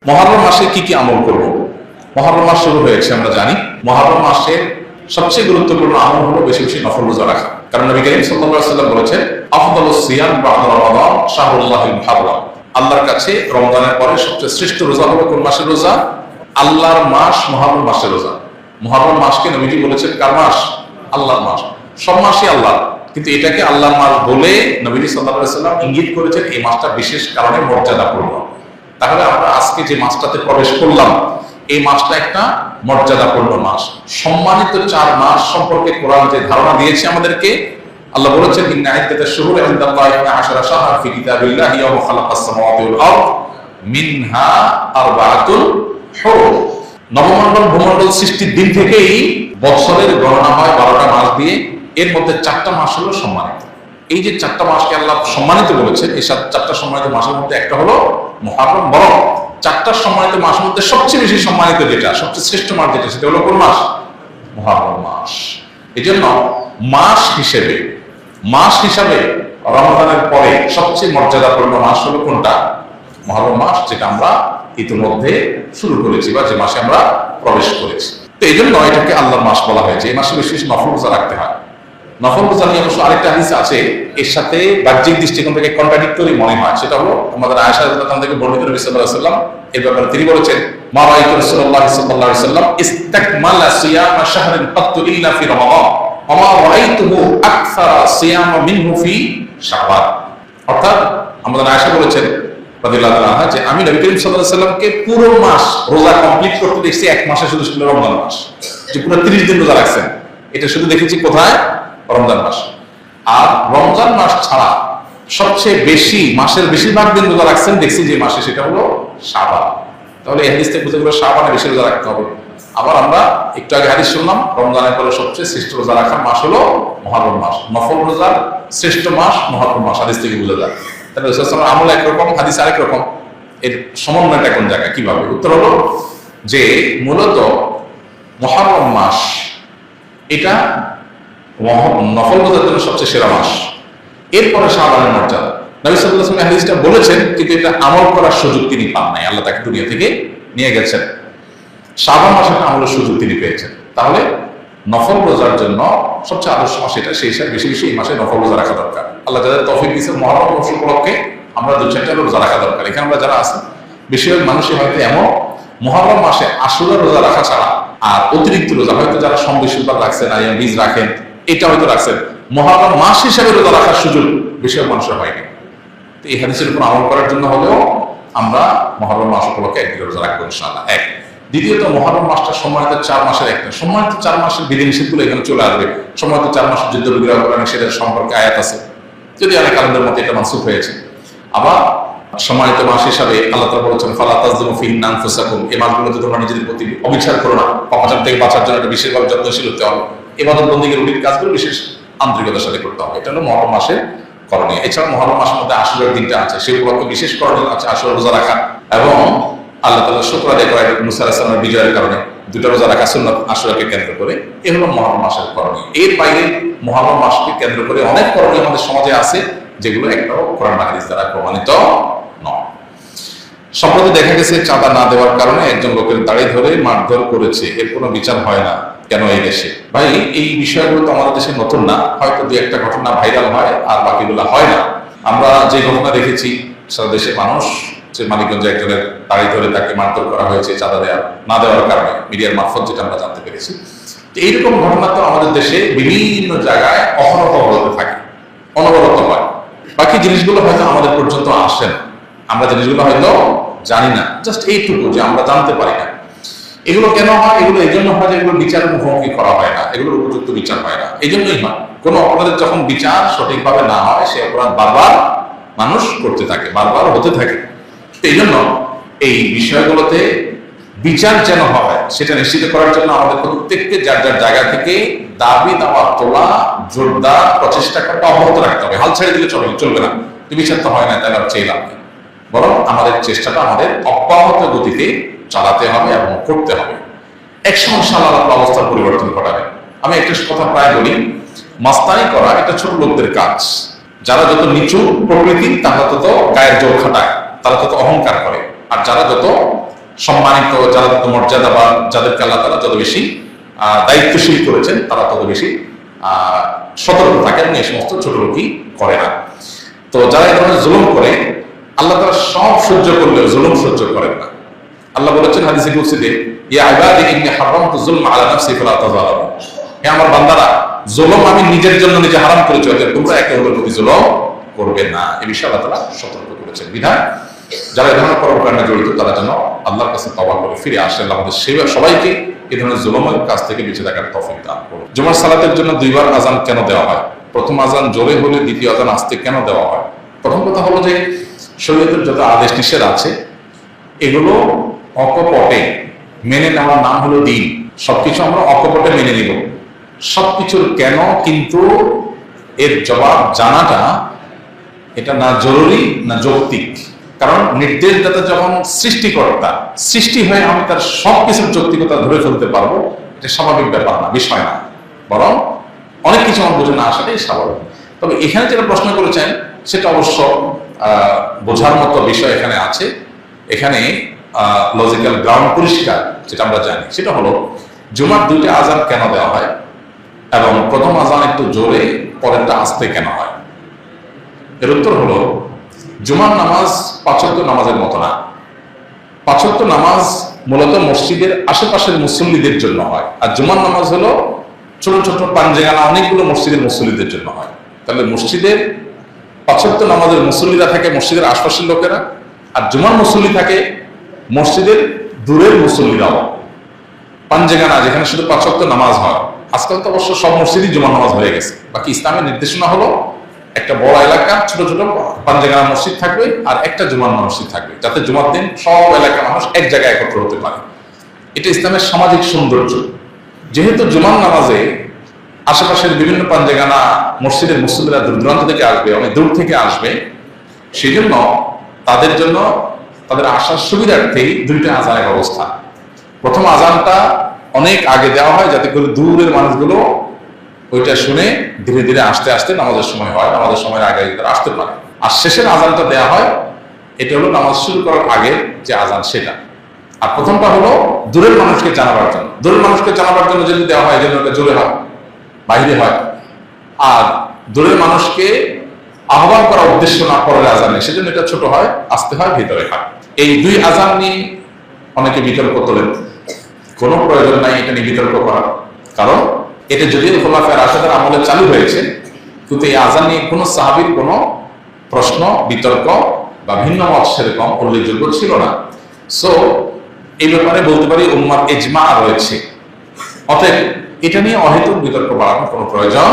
মুহররম মাসে কি কি আমল করব? মুহররম মাস শুরু হয়েছে, আমরা জানি মুহররম মাসের সবচেয়ে গুরুত্বপূর্ণ আমল হলো বেশি বেশি নফল রোজা রাখা। কারণ নবী করিম সাল্লাল্লাহু আলাইহি ওয়াসাল্লাম বলেছেন, আফদালুস সিয়াম বা'দা রমাদান শাহরুল্লাহিল মুহাররম। আল্লাহর কাছে রমজানের পরে সবচেয়ে শ্রেষ্ঠ রোজা হলো কোন মাসের রোজা? আল্লাহর মাস মুহররম মাসের রোজা। মুহররম মাসকে নবীজি বলেছেন কার মাস? আল্লাহর মাস। সব মাসই আল্লাহর, কিন্তু এটাকে আল্লাহর মাস বলে নবীজি সাল্লাল্লাহু আলাইহি ওয়াসাল্লাম ইঙ্গিত করেছেন এই মাসটা বিশেষ কারণে মর্যাদাপূর্ণ। তাহলে আমরা আজকে যে মাসটাতে প্রবেশ করলাম, এই মাসটা একটা মর্যাদাপূর্ণ মাস। সম্মানিত 4 মাস সম্পর্কে কোরআন যে ধারণা দিয়েছে আমাদেরকে, আল্লাহ বলেছেন, ইন্না ইদ্দাতাশ শুহুরি ইনদাল্লাহি 12 শাহরান ফি কিতাবিল্লাহি ইয়াওমা খালাকাস সামাওয়াতি ওয়াল আরদ মিনহা আরবাআতুন হুরুম। নবমণ্ডল ভূমণ্ডল সৃষ্টির দিন থেকেই বছরের গণনা হয় 12টা মাস দিয়ে। এর মধ্যে 4টা মাস হলো সম্মানিত। এই যে 4টা মাসকে আল্লাহ সম্মানিত বলেছেন, এই 4টা সম্মানিত মাসের মধ্যে একটা হলো মুহররম। বরং 4টা সম্মানিত মাসের মধ্যে সবচেয়ে বেশি সম্মানিত যেটা, সবচেয়ে শ্রেষ্ঠ মাস যেটা, সেটা হলো কোন মাস? মুহররম মাস। এই জন্য মাস হিসাবে রমজানের পরে সবচেয়ে মর্যাদাপূর্ণ মাস হলো কোনটা? মুহররম মাস, যেটা আমরা ইতিমধ্যে শুরু করেছি বা যে মাসে আমরা প্রবেশ করেছি। তো এই জন্য এটাকে আল্লাহর মাস বলা হয়েছে। এই মাসে বেশি বেশি নফল রোজা রাখতে হয়। নফল রোজা নিয়ে অবশ্য আরেকটা হাদিস আছে, এর সাথে বাহ্যিক দৃষ্টিকোণ থেকে কন্ট্রাডিক্টরি মনে হয়। সেটা হলো আমাদের আয়েশা রাদিয়াল্লাহু আনহা থেকে বর্ণিত, নবী সাল্লাল্লাহু আলাইহি ওয়াসাল্লাম এর ব্যাপারে তিনি বলেছেন, মা রাআইতু রাসূলুল্লাহ সাল্লাল্লাহু আলাইহি ওয়াসাল্লাম ইসতাকমালা সিয়ামা শাহরিন কাত্তু ইল্লা ফি রমাদান ওয়া মা রাআইতুহু আকসারা সিয়ামা মিনহু ফি শাবান। অর্থাৎ আমাদের আয়েশা বলেছেন রাদিয়াল্লাহু আনহা যে আমি নবী করিম সাল্লাল্লাহু আলাইহি ওয়াসাল্লামকে পুরো মাস রোজা কমপ্লিট করতে দেখছি এক মাসে, শুধু রমজান মাস, যে পুরো 30 দিন রোজা রাখছেন। এটা শুধু দেখেছি কোথায়? রমজান মাস। আর রমজান মাস ছাড়া সবচেয়ে বেশি মাসের বেশিরভাগ দিন রোজা রাখছেন দেখছি যে মাসে, সেটা হলো শাবান। তাহলে এই হাদিস থেকে বুঝে গেল শাবানে বেশি রোজা রাখতে হবে। আবার আমরা একটু আগে হাদিস শুনলাম, রমজানের পরে সবচেয়ে শ্রেষ্ঠ রোজা রাখার মাস হলো মুহররম মাস। নফল রোজার শ্রেষ্ঠ মাস মুহররম মাস, হাদিস থেকে বুঝে যায়। তাহলে রাসূলুল্লাহ সাল্লাল্লাহু আলাইহি ওয়াসাল্লাম আমল একরকম, হাদিস আরেক রকম। এর সমন্বয়টা কোন জায়গায়, কিভাবে? উত্তর হলো যে মূলত মুহররম মাস এটা নফল রোজার জন্য সবচেয়ে সেরা মাস। এরপরে শাবানের মর্যাদা। নবী সাল্লাল্লাহু আলাইহি ওয়াসাল্লাম হাদিসটা বলেছেন, কিন্তু এটা আমল করার সুযোগ তিনি পান নাই। আল্লাহ তাকে দুনিয়া থেকে নিয়ে গেছেন। শাবান মাসে আমলের সুযোগ তিনি পেয়েছেন। তাহলে নফল রোজার জন্য সবচেয়ে আদর্শ মাস এটা। সেই হিসাবে বেশি বেশি এই মাসে নফল রোজা রাখা দরকার। আল্লাহ যাদের তৌফিক দিয়েছেন মুহররম মাস উপলক্ষে আমরা 2-4টা রোজা রাখা দরকার। এখানে আমরা যারা আছি বেশিরভাগ মানুষই হয়তো এমন মুহররম মাসে আশুরা রোজা রাখা ছাড়া আর অতিরিক্ত রোজা হয়তো যারা সম্বিশুদ্ধ রাখছেন, আর বীজ রাখেন, এটা হয়তো রাখছেন, মুহররম মাস হিসাবে রোজা রাখার সুযোগ বেশিরভাগ মানুষের হয়নি। তো এই হাদিসের উপর আমল করার জন্য হলেও আমরা মুহররম মাস উপলক্ষে একদিকে রোজা রাখবো ইনশাআল্লাহ। এক। দ্বিতীয়ত, মুহররম মাসটা সম্মানিত 4 মাসের একটা। সম্মানিত 4 মাসের বিধিনিষেধগুলো এখানে চলে আসবে। সম্মানিত 4 মাসের যুদ্ধ বিগ্রহ করা নিষেধের সম্পর্কে আয়াত আছে, যদি অনেক আলেমদের মতে এটা মানসুখ হয়েছে। আবার সম্মানিত মাস হিসাবে আল্লাহ তাআলা বলেছেন, ফালা তাযলিমু ফিহিন্না আনফুসাকুম, এই মাসগুলোতে তোমরা নিজেদের প্রতি অবিচার করো না। পাপাচার থেকে বাঁচার জন্য এটা বিশেষভাবে যত্নশীল হতে হবে। ইবাদত বন্দেগীর রুটিন কাজগুলো বিশেষ আন্তরিকতার সাথে করতে হবে। এটা হলো মুহররম মাসের করণীয়। এছাড়া মুহররম মাসের মধ্যে আশুরার দিনটা আছে, সেই উপলক্ষে বিশেষ করণীয় আছে আশুরা রোজা রাখা এবং আল্লাহ তাআলা শুকর আদায় করা মুসা আলাইহিস সালামের বিজয়ের কারণে 2টা রোজা রাখা সুন্নাত আশুরাকে কেন্দ্র করে। এই হলো মুহররম মাসের করণীয়। এর বাইরে মুহররম মাসকে কেন্দ্র করে অনেক করণীয় আমাদের সমাজে আছে, যেগুলো একটাও কোরআন বা হাদিস দ্বারা প্রমাণিত নয়। সম্প্রতি দেখা গেছে চাঁদা না দেওয়ার কারণে একজন লোকের দাড়ি ধরে মারধর করেছে, এর কোনো বিচার হয় না কেন এই দেশে? ভাই, এই বিষয়গুলো তো আমাদের দেশে নতুন না। হয়তো 2-1টা ঘটনা ভাইরাল হয়, আর বাকিগুলো হয় না। আমরা যে ঘটনা দেখেছি, সারা দেশের মানুষ যে মানিকগঞ্জে একজনের দাড়ি ধরে তাকে মারধর করা হয়েছে চাঁদা না দেওয়ার কারণে, মিডিয়ার মারফত যেটা আমরা জানতে পেরেছি। এইরকম ঘটনা তো আমাদের দেশে বিভিন্ন জায়গায় অহরহ হতে থাকে, অনবরত হয়। বাকি জিনিসগুলো হয়তো আমাদের পর্যন্ত আসে না, আমরা জিনিসগুলো হয়তো জানি না, জাস্ট এইটুকু যে আমরা জানতে পারি না। এগুলো কেন হয়? এগুলো এই জন্য হয় যে এগুলো বিচারের মুখোমুখি করা হয় না, এগুলোর উপযুক্ত বিচার হয় না। এই জন্যই হয়, কোনো অপরাধের যখন বিচার সঠিকভাবে না হয়, সে অপরাধ বারবার মানুষ করতে থাকে, বারবার হতে থাকে। এই জন্য এই বিষয়গুলোতে বিচার যেন হয়, সেটা নিশ্চিত করার জন্য আমাদের প্রত্যেককে যার যার জায়গা থেকে দাবি দাওয়া তোলা, জোরদার প্রচেষ্টা করতে অব্যাহত রাখতে হবে। হাল ছেড়ে দিলে চলবে না। বিচার তো হয় না, তাহলে আর চেয়ে লাভ নেই। বরং আমাদের চেষ্টাটা আমাদের অব্যাহত গতিতে চালাতে হবে এবং করতে হবে। একসময় ইনশাআল্লাহ আল্লাহ অবস্থার পরিবর্তন ঘটাবে। আমি একটা কথা প্রায় বলি, মাস্তানি করা এটা ছোট লোকদের কাজ। যারা যত নিচু প্রকৃতি, তারা তত গায়ের জোর খাটায়, তারা তত অহংকার করে। আর যারা যত সম্মানিত, যারা মর্যাদাবান, যাদেরকে আল্লাহ তাআলা যত বেশি দায়িত্বশীল করেছেন, তারা তত বেশি সতর্ক থাকে এবং এই সমস্ত ছোট লোকই করে না। তো যারা এই ধরনের জুলুম করে, আল্লাহ তাআলা সব সহ্য করলেও জুলুম সহ্য করেন না। আল্লাহ বলেছেন হাদিসে কুদসিতে, ইয়া ইবাদি ইন্নী হারামতু যুলমা আলা নাফসি ফালা তাযালামু, হে আমার বান্দারা, জুলুম আমি নিজের জন্য নিজে হারাম করেছি, অতএব তোমরা একে অপরের প্রতি জুলুম করবে না। এই বিষয়ে আল্লাহ তাআলা সতর্ক করেছেন। বিধান যারা এই ধরনের কর্মকাণ্ডে জড়িত তারা যেন আল্লাহর কাছে তওবা করে ফিরে আসে। আল্লাহ আমাদের সবাইকে এই ধরনের জুলুমের কাছ থেকে বেঁচে থাকার তৌফিক দান করুন। জুমার সালাতের জন্য দুইবার আযান কেন দেওয়া হয়? প্রথম আযান জোরে হলে দ্বিতীয় আযান আস্তে কেন দেওয়া হয়? প্রথম কথা হলো যে শরীয়তের যত আদেশ নিষেধ আছে এগুলো অকপটে মেনে নেওয়ার নাম হলো দ্বীন। সবকিছু আমরা অকপটে মেনে নিব, সবকিছুর কেন কিন্তু এর জবাব জানাটা এটা না জরুরি না যৌক্তিক। কারণ নির্দেশদাতা যখন সৃষ্টিকর্তা, সৃষ্টি হয়ে আমি তার সবকিছুর যৌক্তিকতা ধরে ফেলতে পারবো, এটা স্বাভাবিক ব্যাপার না, বিষয় না, বরং অনেক কিছু আমার বুঝে না আসাটাই স্বাভাবিক। তবে এখানে যেটা প্রশ্ন করেছেন সেটা অবশ্য বোঝার মতো বিষয় এখানে আছে। এখানে লজিক্যাল গ্রাউন্ড পরিষ্কার, যেটা আমরা জানি সেটা হলো জুমার দুইটা আযান কেন দেওয়া হয় এবং প্রথম আযান একটু জোরে পরেরটা আস্তে কেন হয়। এর উত্তর হলো জুমার নামাজ ৫ ওয়াক্ত নামাজের মতো না। ৫ ওয়াক্ত নামাজ মূলত মসজিদের আশেপাশের মুসল্লিদের জন্য হয়, আর জুমার নামাজ হলো ছোট ছোট পাঞ্জেগানা অনেকগুলো মসজিদের মুসল্লিদের জন্য হয়। তাহলে মসজিদের ৫ ওয়াক্ত নামাজের মুসল্লিরা থাকে মসজিদের আশপাশের লোকেরা, আর জুমার মুসল্লি থাকে মসজিদের দূরের মুসল্লিরাও। পাঞ্জেগানা যেখানে শুধু ৫ ওয়াক্ত নামাজ হয়, আজকাল তো অবশ্য সব মসজিদই জুমার নামাজ হয়ে গেছে। বাকি ইসলামের নির্দেশনা হলো একটা বড় এলাকা ছোট ছোট পাঞ্জেগানা মসজিদ থাকবে আর একটা জুমার মসজিদ থাকবে, যাতে জুমার দিন সব এলাকার মানুষ এক জায়গায় একত্র হতে পারে। এটা ইসলামের সামাজিক সৌন্দর্য। যেহেতু জুমার নামাজে আশেপাশের বিভিন্ন পাঞ্জেগানা মসজিদের মুসল্লিরা দূর দূরান্ত থেকে আসবে, অনেক দূর থেকে আসবে, সেই জন্য তাদের জন্য তাদের আসার সুবিধার্থেই দুইটা আযানের ব্যবস্থা। প্রথম আযানটা অনেক আগে দেওয়া হয় যাতে করে দূরের মানুষগুলো ওইটা শুনে ধীরে ধীরে আসতে আসতে নামাজের সময় হয়, নামাজের সময়ের আগে তারা আসতে পারে। আর শেষের আযানটা দেওয়া হয়, এটা হলো নামাজ শুরু করার আগের যে আযান সেটা। আর প্রথমটা হলো দূরের মানুষকে জানাবার জন্য। দূরের মানুষকে জানাবার জন্য যদি দেওয়া হয় যেন ওটা জোরে হয়, বাইরে হয়। আর দূরের মানুষকে আহ্বান করার উদ্দেশ্য না পরের আযানে, সেজন্য এটা ছোট হয়, আসতে হয়, ভিতরে হয়। এই দুই আযান নিয়ে অনেকে বিতর্ক তোলেন। কোনো প্রয়োজন নাই এটা নিয়ে বিতর্ক করার, কারণ এটা যদিও খোলাফায়ে রাশেদার আমলে চালু হয়েছে, কিন্তু এই আযান নিয়ে কোনো সাহাবীর কোনো প্রশ্ন, বিতর্ক বা ভিন্ন মত সেরকম উল্লেখযোগ্য ছিল না। সো এই ব্যাপারে বলতে পারি উম্মার ইজমা রয়েছে। অতএব এটা নিয়ে অহেতুক বিতর্ক বাড়ানোর কোনো প্রয়োজন